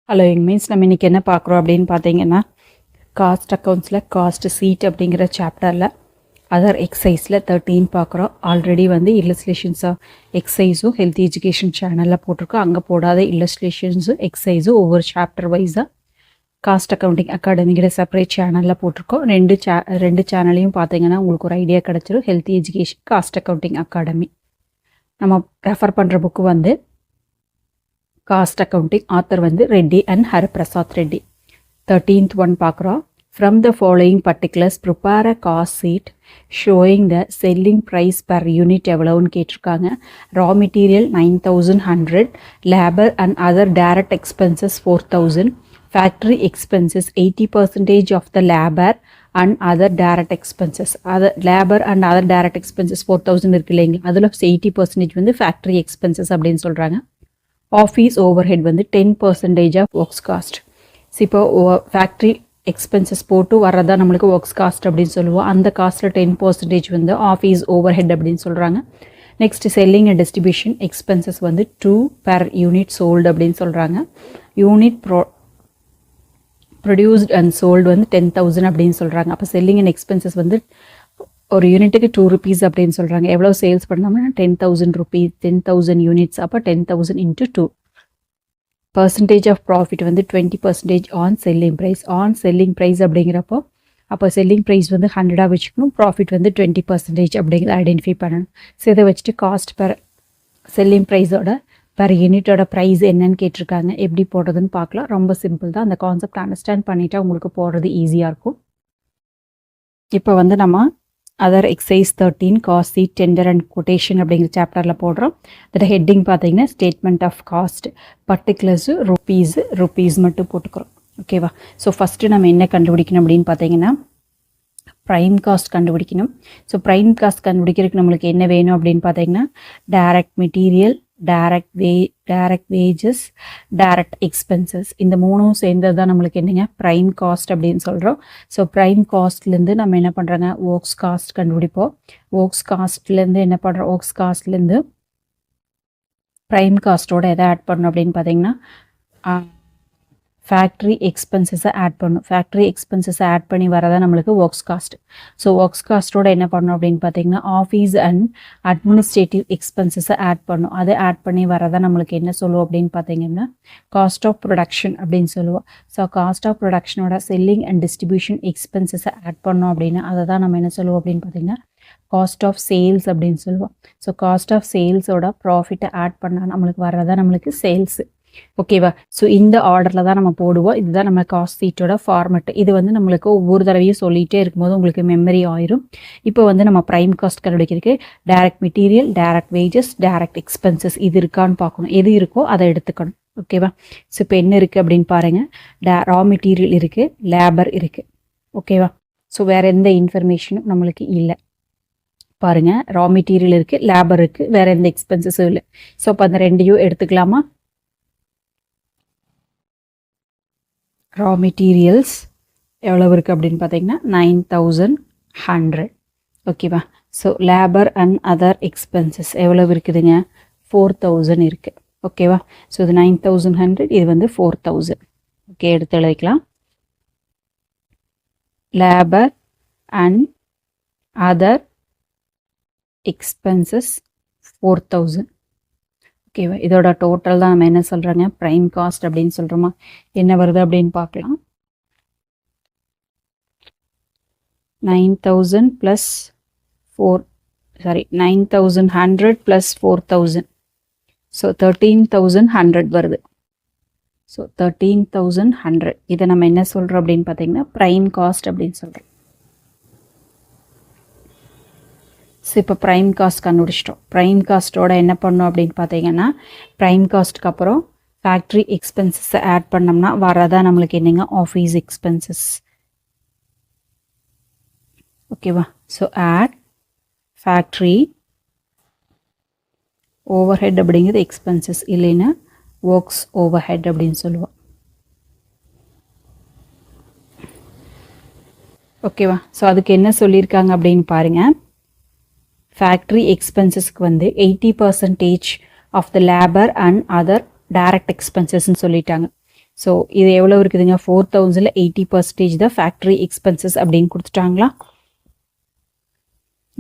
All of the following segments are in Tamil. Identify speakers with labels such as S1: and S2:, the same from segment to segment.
S1: ஹலோ மீன்ஸ் நம்ம இன்றைக்கி என்ன பார்க்குறோம் அப்படின்னு பார்த்தீங்கன்னா காஸ்ட் அக்கௌண்ட்ஸில் காஸ்ட் சீட் அப்படிங்கிற சாப்டரில் அதர் எக்ஸசைஸில் 13 பார்க்குறோம். ஆல்ரெடி வந்து இல்லஸ்ட்ரேஷன்ஸாக எக்ஸசைஸும் ஹெல்த் எஜுகேஷன் சேனலில் போட்டிருக்கோம். அங்கே போடாத இல்லஸ்ட்ரேஷன்ஸும் எக்ஸசைஸும் ஒவ்வொரு சாப்டர் வைஸாக காஸ்ட் அக்கௌண்டிங் அகாடமிங்கிற செப்பரேட் சேனலில் போட்டிருக்கோம். ரெண்டு சேனலையும் பார்த்தீங்கன்னா உங்களுக்கு ஒரு ஐடியா கிடச்சிரும். Health education, cost accounting academy. நம்ம ரெஃபர் பண்ணுற புக்கு வந்து காஸ்ட் அக்கௌண்டிங், ஆத்தர் வந்து Reddy and Haraprasad Reddy. 13th one பார்க்குறோம். From the following particulars, prepare a cost sheet showing the selling price per unit எவ்வளவுன்னு கேட்டிருக்காங்க. Raw material 9100, labor and other direct expenses 4000, factory expenses 80% of the labor and other direct expenses. Other labor and other direct expenses 4000 இருக்கு இல்லைங்களா, அதில் 80% வந்து factory expenses அப்படின்னு சொல்கிறாங்க. ஆஃபீஸ் ஓவர் ஹெட் வந்து 10% ஆஃப் ஒர்க்ஸ் காஸ்ட். ஸோ இப்போ ஃபேக்ட்ரி எக்ஸ்பென்சஸ் போட்டு வர்றதா நம்மளுக்கு ஒர்க்ஸ் காஸ்ட் அப்படின்னு சொல்லுவோம். அந்த காஸ்ட்டில் 10% வந்து ஆஃபீஸ் ஓவர் ஹெட் அப்படின்னு சொல்கிறாங்க. Next selling and distribution expenses வந்து 2 per unit sold அப்படின்னு சொல்கிறாங்க. யூனிட் ப்ரொடியூஸ்ட் அண்ட் சோல்டு வந்து 10,000 அப்படின்னு சொல்கிறாங்க. அப்போ செல்லிங் அண்ட் எக்ஸ்பென்சஸ் வந்து ஒரு யூனிட்டுக்கு 2 rupees அப்படின்னு சொல்கிறாங்க. எவ்வளோ சேல்ஸ் பண்ணோம்னா 10,000 rupees, 10,000 யூனிட்ஸ். அப்போ 10,000 into 2. பர்சன்டேஜ் ஆஃப் ப்ராஃபிட் வந்து 20% on selling price. On selling price அப்படிங்கிறப்போ அப்போ செல்லிங் ப்ரைஸ் வந்து 100 வச்சுக்கணும், ப்ராஃபிட் வந்து 20% அப்படிங்கிறத ஐடென்டிஃபை பண்ணணும். ஸோ இதை வச்சுட்டு காஸ்ட் பெர் செல்லிங் ப்ரைஸோட பெர் யூனிட்டோட ப்ரைஸ் என்னன்னு கேட்டிருக்காங்க. எப்படி போடுறதுன்னு பார்க்கலாம். ரொம்ப சிம்பிள் தான். அந்த கான்செப்ட் அண்டர்ஸ்டாண்ட் பண்ணிவிட்டா உங்களுக்கு போடுறது ஈஸியாக இருக்கும். இப்போ வந்து நம்ம other excise 13 cost sheet tender and quotation அப்படிங்கிற சாப்டரில் போடுறோம். இதோட ஹெட்டிங் பார்த்தீங்கன்னா statement of cost, particulars rupees மட்டும் போட்டுக்கிறோம். ஓகேவா? ஸோ ஃபஸ்ட்டு நம்ம என்ன கண்டுபிடிக்கணும் அப்படின்னு பார்த்தீங்கன்னா ப்ரைம் காஸ்ட் கண்டுபிடிக்கணும். ஸோ ப்ரைம் காஸ்ட் கண்டுபிடிக்கிறதுக்கு நம்மளுக்கு என்ன வேணும் அப்படின்னு பார்த்தீங்கன்னா direct material, direct wages, direct expenses, இந்த மூணும் சேர்ந்தது தான் நம்மளுக்கு என்னங்க ப்ரைம் காஸ்ட் அப்படின்னு சொல்கிறோம். ஸோ ப்ரைம் காஸ்ட்லேருந்து நம்ம என்ன பண்ணுறோங்க ஒர்க்ஸ் காஸ்ட் கண்டுபிடிப்போம். ஒர்க்ஸ் காஸ்ட்லேருந்து என்ன பண்ணுறோம், ஒர்க்ஸ் காஸ்ட்லேருந்து ப்ரைம் காஸ்ட்டோட எதை ஆட் பண்ணணும் அப்படின்னு பார்த்தீங்கன்னா ஃபேக்ட்ரி எக்ஸ்பென்சஸை ஆட் பண்ணணும். ஃபேக்ட்ரி எக்ஸ்பென்சஸை ஆட் பண்ணி வரதான் நம்மளுக்கு ஒர்க்ஸ் காஸ்ட். ஸோ ஒர்க்ஸ் காஸ்ட்டோட என்ன பண்ணணும் அப்படின்னு பார்த்தீங்கன்னா ஆஃபீஸ் அண்ட் அட்மினிஸ்ட்ரேட்டிவ் எக்ஸ்பென்சஸை ஆட் பண்ணணும். அதை ஆட் பண்ணி வரதான் நம்மளுக்கு என்ன சொல்லுவோம் அப்படின்னு பார்த்தீங்கன்னா காஸ்ட் ஆஃப் ப்ரொடக்ஷன் அப்படின்னு சொல்லுவோம். ஸோ காஸ்ட் ஆஃப் ப்ரொடக்ஷனோட செல்லிங் அண்ட் டிஸ்ட்ரிபியூஷன் எக்ஸ்பென்சஸை ஆட் பண்ணோம் அப்படின்னா அதை தான் நம்ம என்ன சொல்லுவோம் அப்படின்னு பார்த்தீங்கன்னா காஸ்ட் ஆஃப் சேல்ஸ் அப்படின்னு சொல்லுவோம். ஸோ காஸ்ட் ஆஃப் சேல்ஸோட ப்ராஃபிட்டை ஆட் பண்ணால் நம்மளுக்கு வர்றதா நம்மளுக்கு சேல்ஸு. ஓகேவா? ஸோ இந்த ஆர்டரில் தான் நம்ம போடுவோம். இதுதான் நம்ம காஸ்ட் சீட்டோட ஃபார்மெட். இது வந்து நம்மளுக்கு ஒவ்வொரு தடவையும் சொல்லிகிட்டே இருக்கும்போது உங்களுக்கு மெமரி ஆயிரும். இப்போ வந்து நம்ம ப்ரைம் காஸ்ட் கண்டுபிடிக்கிறதுக்கு direct material, direct wages, direct expenses இது இருக்கான்னு பார்க்கணும். எது இருக்கோ அதை எடுத்துக்கணும். ஓகேவா? ஸோ இப்போ என்ன இருக்குது அப்படின்னு பாருங்கள். ரா மெட்டீரியல் இருக்குது, லேபர் இருக்குது. ஓகேவா? ஸோ வேறு எந்த இன்ஃபர்மேஷனும் நம்மளுக்கு இல்லை. பாருங்கள், ரா மெட்டீரியல் இருக்குது, லேபர் இருக்குது, வேறு எந்த எக்ஸ்பென்சஸும் இல்லை. ஸோ அப்போ அந்த ரெண்டையும் எடுத்துக்கலாமா? ரா மெட்டீரியல்ஸ் எவ்வளவு இருக்குது அப்படின்னு பார்த்தீங்கன்னா 9100. ஓகேவா? So labour and other expenses எவ்வளவு இருக்குதுங்க 4000 இருக்குது. ஓகேவா? ஸோ இது 9100, இது வந்து 4000. ஓகே, எடுத்து எழுதிக்கலாம். Labour and other expenses 4000. ஓகேவா? இதோட டோட்டல் தான் நம்ம என்ன சொல்கிறோங்க ப்ரைம் காஸ்ட் அப்படின்னு சொல்கிறோமா. என்ன வருது அப்படின்னு பார்க்கலாம். 9000 + 9100 + 4000. ஸோ 13100 வருது. ஸோ 13100 இதை நம்ம என்ன சொல்கிறோம் அப்படின்னு பார்த்தீங்கன்னா ப்ரைம் காஸ்ட் அப்படின்னு சொல்கிறோம். ஸோ இப்போ ப்ரைம் காஸ்ட் கண்டுபிடிச்சிட்டோம். ப்ரைம் காஸ்ட்டோட என்ன பண்ணோம் அப்படின்னு பார்த்தீங்கன்னா ப்ரைம் காஸ்ட்டுக்கு அப்புறம் ஃபேக்ட்ரி எக்ஸ்பென்சஸை ஆட் பண்ணோம்னா வரதான் நம்மளுக்கு என்னங்க ஆஃபீஸ் எக்ஸ்பென்சஸ். ஓகேவா? So add factory overhead அப்படிங்கிறது எக்ஸ்பென்சஸ், இல்லைன்னா ஒர்க்ஸ் ஓவர் ஹெட் அப்படின்னு சொல்லுவோம். ஓகேவா? ஸோ அதுக்கு என்ன சொல்லியிருக்காங்க அப்படின்னு பாருங்கள். ஃபேக்ட்ரி எக்ஸ்பென்சஸ்க்கு வந்து 80% of the labour and other direct எக்ஸ்பென்சஸ்ன்னு சொல்லிட்டாங்க. ஸோ இது எவ்வளோ இருக்குதுங்க, 4000ல் 80% தான் ஃபேக்ட்ரி எக்ஸ்பென்சஸ் அப்படின்னு கொடுத்துட்டாங்களா.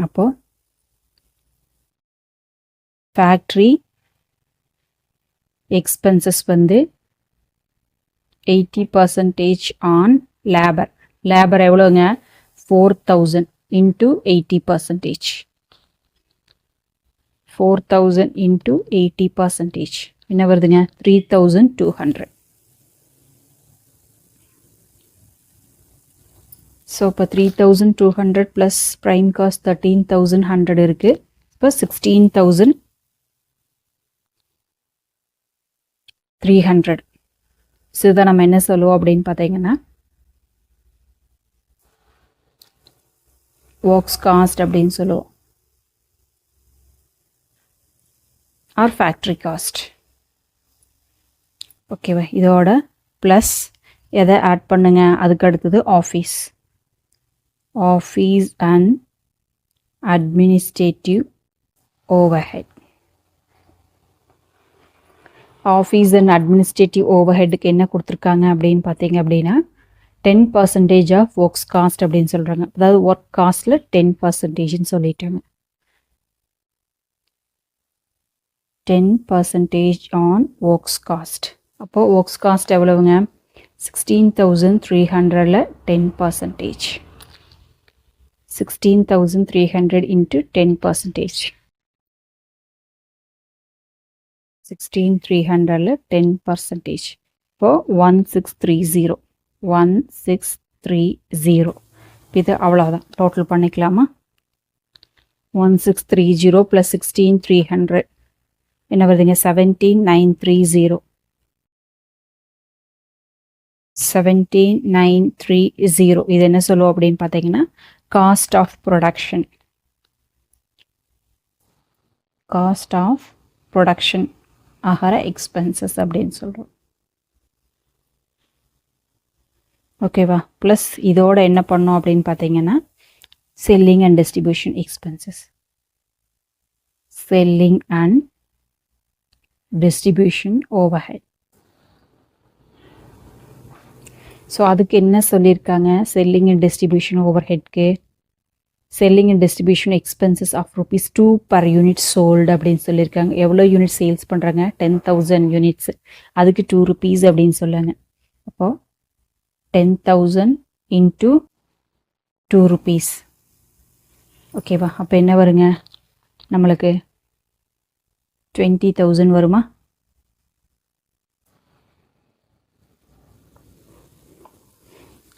S1: அப்போது ஃபேக்ட்ரி எக்ஸ்பென்சஸ் வந்து 80% ஆன் லேபர். லேபர் எவ்வளோங்க, 4000 இன்ட்டு 80%. 4000 இன்ட்டு 80% என்ன வருதுங்க, 3200. ஸோ இப்போ 3200 ப்ளஸ் ப்ரைம் காஸ்ட் 13100 இருக்குது. இப்போ 16300. ஸோ இதை நம்ம என்ன சொல்லுவோம் அப்படின்னு பார்த்தீங்கன்னா ஒர்க்ஸ் காஸ்ட் அப்படின்னு சொல்லுவோம், ஆர் ஃபேக்ட்ரி காஸ்ட். ஓகேவா, இதோட ப்ளஸ் எதை ஆட் பண்ணுங்க, அதுக்கு அடுத்தது office and administrative overhead. Office and administrative ஓவர்ஹெட்டுக்கு என்ன கொடுத்துருக்காங்க அப்படின்னு பார்த்தீங்க அப்படின்னா 10% ஆஃப் ஒர்க்ஸ் காஸ்ட் அப்படின்னு சொல்கிறாங்க. அதாவது ஒர்க் காஸ்ட்டில் 10%ன்னு சொல்லிட்டாங்க. 10% ஆன் ஒர்க்ஸ் காஸ்ட். அப்போது ஒர்க்ஸ் காஸ்ட் எவ்வளவுங்க, 16300ல் 10%. 16300 இன்ட்டு 10%. 16300ல் 10%. இப்போது 1630. 1630. இது அவ்வளோதான், டோட்டல் பண்ணிக்கலாமா. 1630 ப்ளஸ் 16300 என்ன வருதுங்க, 17930. 17930 இது என்ன சொல்லுவோம் அப்படின்னு பார்த்தீங்கன்னா cost of production. Cost of production ஆகிற எக்ஸ்பென்சஸ் அப்படின்னு சொல்கிறோம். ஓகேவா, ப்ளஸ் இதோட என்ன பண்ணோம் அப்படின்னு பார்த்தீங்கன்னா selling and distribution expenses. Selling and distribution overhead. So அதுக்கு என்ன சொல்லியிருக்காங்க, செல்லிங் அண்ட் டிஸ்ட்ரிபியூஷன் ஓவர்ஹெட்க்கு selling and distribution expenses of ₹2 per unit sold அப்படின்னு சொல்லியிருக்காங்க. எவ்வளோ யூனிட் சேல்ஸ் பண்ணுறாங்க, 10,000 யூனிட்ஸ், அதுக்கு ₹2 அப்படின்னு சொல்லுங்க. அப்போது 10,000 இன்ட்டு ₹2. ஓகேவா, அப்போ என்ன வருங்க நம்மளுக்கு, 20,000 வருமா.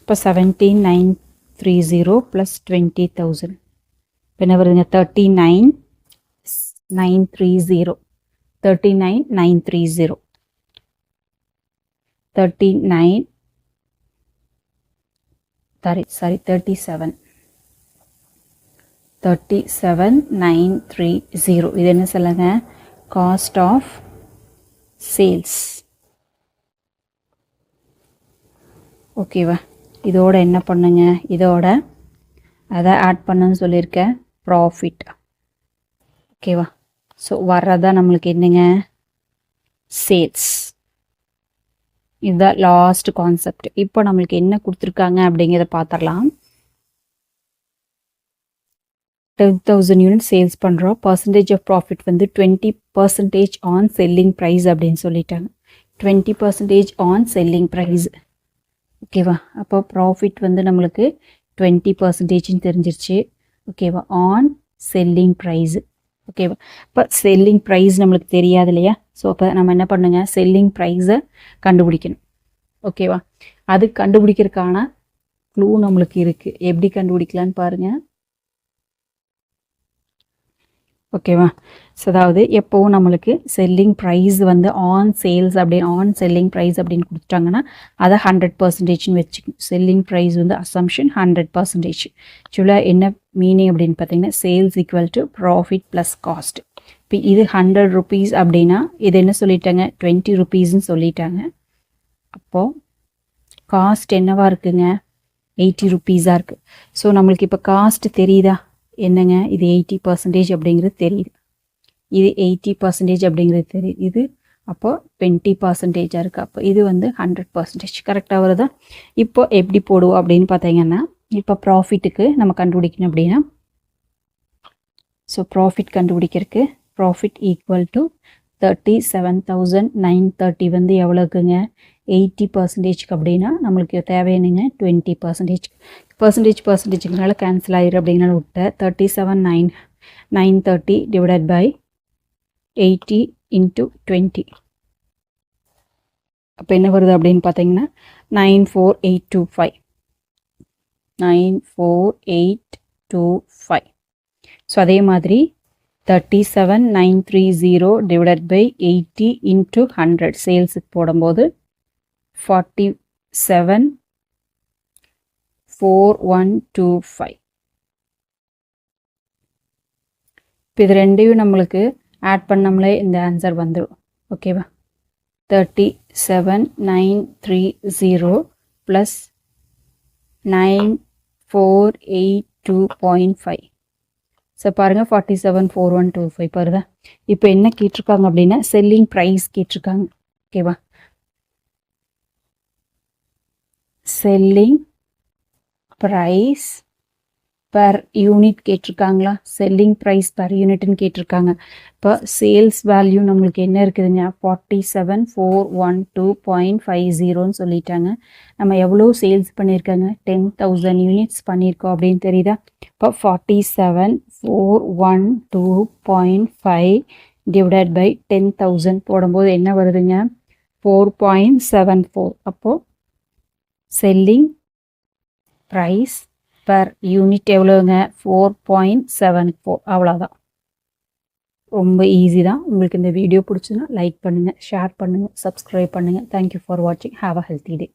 S1: இப்போ 17930 ப்ளஸ் 20,000 இப்போ என்ன வருதுங்க, 39930. 39930. 37930. இது என்ன சொல்லுங்க, காஸ்ட் ஆஃப் சேல்ஸ். ஓகேவா, இதோட என்ன பண்ணுங்க, இதோட அதை ஆட் பண்ணுன்னு சொல்லியிருக்கேன், ப்ராஃபிட். ஓகேவா, ஸோ வர்றதான் நம்மளுக்கு என்னங்க, சேல்ஸ். இதுதான் லாஸ்ட் கான்செப்ட். இப்போ நம்மளுக்கு என்ன கொடுத்துருக்காங்க அப்படிங்கிறத பார்த்துடலாம். 10,000 யூனிட் சேல்ஸ் பண்ணுறோம். பர்சன்டேஜ் ஆஃப் ப்ராஃபிட் வந்து 20% ஆன் செல்லிங் ப்ரைஸ் அப்படின்னு சொல்லிட்டாங்க. 20% ஆன் செல்லிங் ப்ரைஸ். ஓகேவா, அப்போ ப்ராஃபிட் வந்து நம்மளுக்கு 20%ன்னு தெரிஞ்சிருச்சு. ஓகேவா, ஆன் செல்லிங் ப்ரைஸு. ஓகேவா, இப்போ செல்லிங் ப்ரைஸ் நம்மளுக்கு தெரியாது இல்லையா. ஸோ அப்போ நம்ம என்ன பண்ணுங்க, செல்லிங் ப்ரைஸை கண்டுபிடிக்கணும். ஓகேவா, அது கண்டுபிடிக்கிறதுக்கான க்ளூ நம்மளுக்கு இருக்குது. எப்படி கண்டுபிடிக்கலான்னு பாருங்கள். ஓகேவா, ஸோ அதாவது எப்போவும் நம்மளுக்கு செல்லிங் ப்ரைஸ் வந்து ஆன் சேல்ஸ் அப்படின்னு ஆன் செல்லிங் ப்ரைஸ் அப்படின்னு கொடுத்துட்டாங்கன்னா அதை 100%ன்னு வச்சுக்கணும். செல்லிங் ப்ரைஸ் வந்து அசம்ஷன் 100%. ஆக்சுவலாக என்ன மீனிங் அப்படின்னு பார்த்தீங்கன்னா sales equal to profit plus cost. இப்போ இது ₹100 அப்படின்னா இது என்ன சொல்லிட்டாங்க, ₹20ன்னு சொல்லிட்டாங்க. அப்போது காஸ்ட் என்னவா இருக்குங்க, ₹80 இருக்குது. ஸோ நம்மளுக்கு இப்போ காஸ்ட் தெரியுதா, என்னங்க இது 80% அப்படிங்கிறது தெரியுது. இது 80% அப்படிங்கிறது தெரியுது. இது அப்போ 20% இருக்குது. அப்போ இது வந்து 100% கரெக்டாக வருதா? இப்போ எப்படி போடுவோம் அப்படின்னு பார்த்தீங்கன்னா, இப்போ ப்ராஃபிட்டுக்கு நம்ம கண்டுபிடிக்கணும் அப்படின்னா, ஸோ ப்ராஃபிட் கண்டுபிடிக்கிறதுக்கு ப்ராஃபிட் ஈக்குவல் டு 37,930 வந்து எவ்வளோக்குங்க? 80%க்கு அப்படின்னா நம்மளுக்கு தேவையானுங்க 20%. பர்சன்டேஜ்னால கேன்சல் ஆயிரு அப்படிங்கனால விட்ட 37,930 டிவைடட் பை 80 இன்ட்டு 20. அப்போ என்ன வருது அப்படின்னு பார்த்தீங்கன்னா 94825. 94825. ஸோ அதே மாதிரி 37,930 டிவைடட் பை 80 இன்ட்டு 100 சேல்ஸுக்கு போடும்போது 47,4125. இப்போ இது ரெண்டையும் நம்மளுக்கு ஆட் பண்ணோம்லே இந்த ஆன்சர் வந்துடும். ஓகேவா? 37,930 ப்ளஸ் 9482.5. ஸோ பாருங்கள் 47,4125 பாருதா. இப்போ என்ன கேட்டிருக்காங்க அப்படின்னா செல்லிங் ப்ரைஸ் கேட்டிருக்காங்க. ஓகேவா? செல்லிங் ப்ரைஸ் பர் யூனிட் கேட்டிருக்காங்களா? செல்லிங் ப்ரைஸ் பர் யூனிட்னு கேட்டிருக்காங்க. இப்போ சேல்ஸ் வேல்யூ நம்மளுக்கு என்ன இருக்குதுங்க? 47,412.50 சொல்லிட்டாங்க. நம்ம எவ்வளோ சேல்ஸ் பண்ணியிருக்காங்க? 10,000 யூனிட்ஸ் பண்ணியிருக்கோம் அப்படின்னு தெரியுதா? இப்போ 47,412.5 டிவைடட் பை 10,000 போடும்போது என்ன வருதுங்க? 4.74. அப்போது செல்லிங் ப்ரைஸ் பர் யூனிட் எவ்வளோங்க? 4.74. அவ்வளோதான். ரொம்ப ஈஸி தான். உங்களுக்கு இந்த வீடியோ பிடிச்சுன்னா லைக் பண்ணுங்கள், ஷேர் பண்ணுங்கள், சப்ஸ்கிரைப் பண்ணுங்கள். தேங்க்யூ ஃபார் வாட்சிங். Have a healthy day.